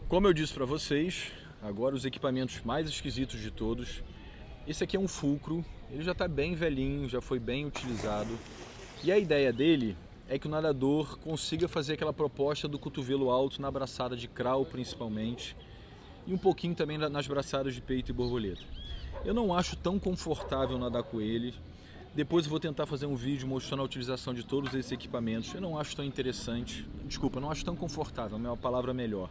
Como eu disse para vocês, agora os equipamentos mais esquisitos de todos. Esse aqui é um fulcro, ele já está bem velhinho, já foi bem utilizado. E a ideia dele é que o nadador consiga fazer aquela proposta do cotovelo alto na braçada de crawl principalmente, e um pouquinho também nas braçadas de peito e borboleta. Eu não acho tão confortável nadar com ele. Depois eu vou tentar fazer um vídeo mostrando a utilização de todos esses equipamentos. Eu não acho tão interessante, desculpa, eu não acho tão confortável, é uma palavra melhor.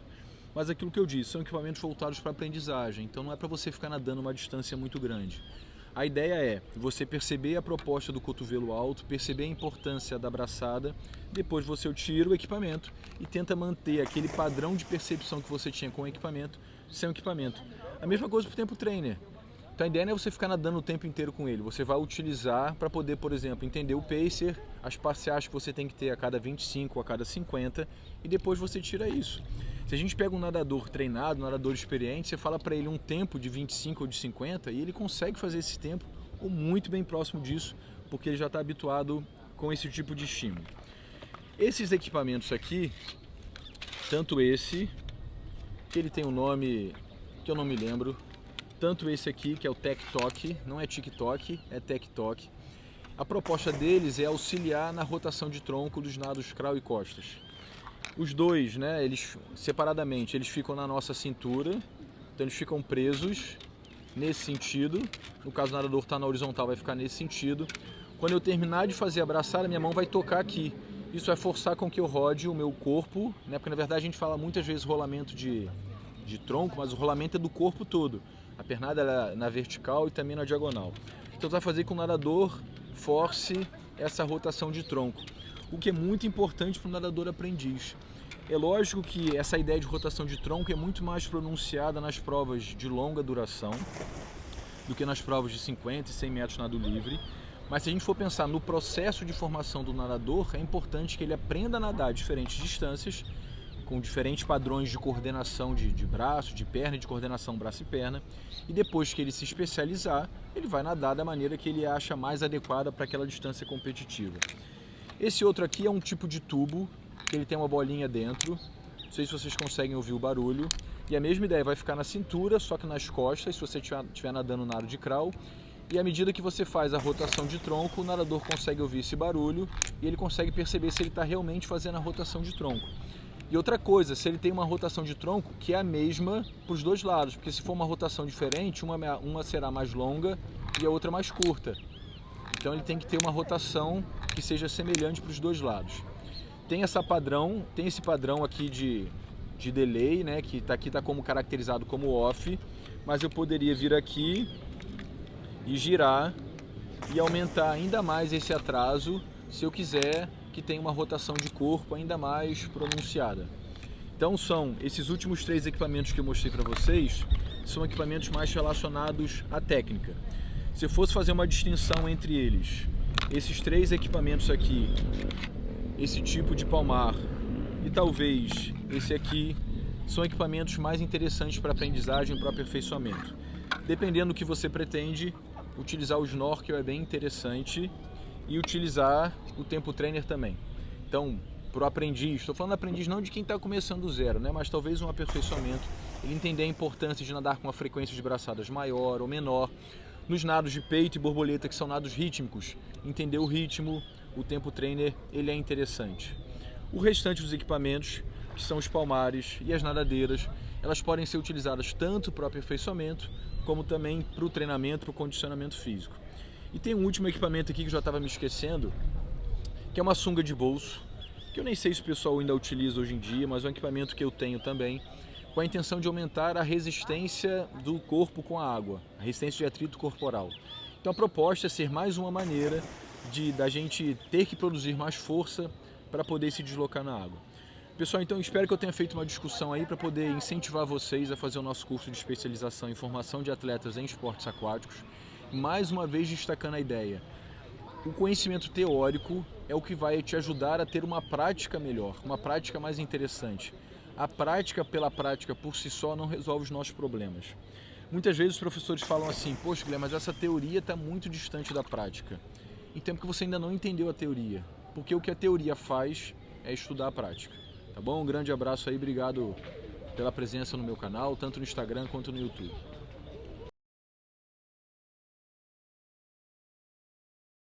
Mas aquilo que eu disse, são equipamentos voltados para aprendizagem, então não é para você ficar nadando uma distância muito grande. A ideia é você perceber a proposta do cotovelo alto, perceber a importância da braçada, depois você tira o equipamento e tenta manter aquele padrão de percepção que você tinha com o equipamento, sem o equipamento. A mesma coisa para o tempo trainer. Então a ideia não é você ficar nadando o tempo inteiro com ele, você vai utilizar para poder, por exemplo, entender o pacer, as parciais que você tem que ter a cada 25 ou a cada 50 e depois você tira isso. Se a gente pega um nadador treinado, um nadador experiente, você fala para ele um tempo de 25 ou de 50 e ele consegue fazer esse tempo ou muito bem próximo disso, porque ele já está habituado com esse tipo de estímulo. Esses equipamentos aqui, tanto esse, que ele tem um nome que eu não me lembro, tanto esse aqui, que é o Tech Talk, não é TikTok, é Tech Talk. A proposta deles é auxiliar na rotação de tronco dos nados crawl e costas. Os dois, né, eles separadamente, eles ficam na nossa cintura, então eles ficam presos nesse sentido. No caso, o nadador está na horizontal, vai ficar nesse sentido. Quando eu terminar de fazer a braçada, minha mão vai tocar aqui. Isso vai forçar com que eu rode o meu corpo, né, porque na verdade a gente fala muitas vezes rolamento de tronco, mas o rolamento é do corpo todo. A pernada é na vertical e também na diagonal. Então vai fazer com que o nadador force essa rotação de tronco, o que é muito importante para o nadador aprendiz. É lógico que essa ideia de rotação de tronco é muito mais pronunciada nas provas de longa duração do que nas provas de 50 e 100 metros nado livre. Mas se a gente for pensar no processo de formação do nadador, é importante que ele aprenda a nadar a diferentes distâncias, com diferentes padrões de coordenação de braço, de perna e de coordenação braço e perna. E depois que ele se especializar, ele vai nadar da maneira que ele acha mais adequada para aquela distância competitiva. Esse outro aqui é um tipo de tubo, que ele tem uma bolinha dentro. Não sei se vocês conseguem ouvir o barulho. E a mesma ideia, vai ficar na cintura, só que nas costas, se você estiver nadando no nado de crawl. E à medida que você faz a rotação de tronco, o nadador consegue ouvir esse barulho e ele consegue perceber se ele está realmente fazendo a rotação de tronco. E outra coisa, se ele tem uma rotação de tronco que é a mesma para os dois lados, porque se for uma rotação diferente, uma será mais longa e a outra mais curta. Então ele tem que ter uma rotação que seja semelhante para os dois lados. Tem esse padrão aqui de delay, né, que aqui está como caracterizado como off, mas eu poderia vir aqui e girar e aumentar ainda mais esse atraso se eu quiser que tenha uma rotação de corpo ainda mais pronunciada. Então são esses últimos 3 equipamentos que eu mostrei para vocês, são equipamentos mais relacionados à técnica. Se eu fosse fazer uma distinção entre eles, esses 3 equipamentos aqui, esse tipo de palmar e talvez esse aqui, são equipamentos mais interessantes para aprendizagem e para aperfeiçoamento. Dependendo do que você pretende, utilizar o snorkel é bem interessante e utilizar o tempo trainer também. Então, para o aprendiz, estou falando aprendiz não de quem está começando do zero, né? Mas talvez um aperfeiçoamento, ele entender a importância de nadar com uma frequência de braçadas maior ou menor. Nos nados de peito e borboleta, que são nados rítmicos, entender o ritmo, o tempo trainer, ele é interessante. O restante dos equipamentos, que são os palmares e as nadadeiras, elas podem ser utilizadas tanto para o aperfeiçoamento, como também para o treinamento, para o condicionamento físico. E tem um último equipamento aqui que eu já estava me esquecendo, que é uma sunga de bolso, que eu nem sei se o pessoal ainda utiliza hoje em dia, mas é um equipamento que eu tenho também, com a intenção de aumentar a resistência do corpo com a água, a resistência de atrito corporal. Então a proposta é ser mais uma maneira da gente ter que produzir mais força para poder se deslocar na água. Pessoal, então espero que eu tenha feito uma discussão aí para poder incentivar vocês a fazer o nosso curso de especialização em formação de atletas em esportes aquáticos. Mais uma vez destacando a ideia, o conhecimento teórico é o que vai te ajudar a ter uma prática melhor, uma prática mais interessante. A prática pela prática por si só não resolve os nossos problemas. Muitas vezes os professores falam assim, poxa Guilherme, mas essa teoria está muito distante da prática. Então é porque você ainda não entendeu a teoria, porque o que a teoria faz é estudar a prática. Tá bom? Um grande abraço aí, obrigado pela presença no meu canal, tanto no Instagram quanto no YouTube.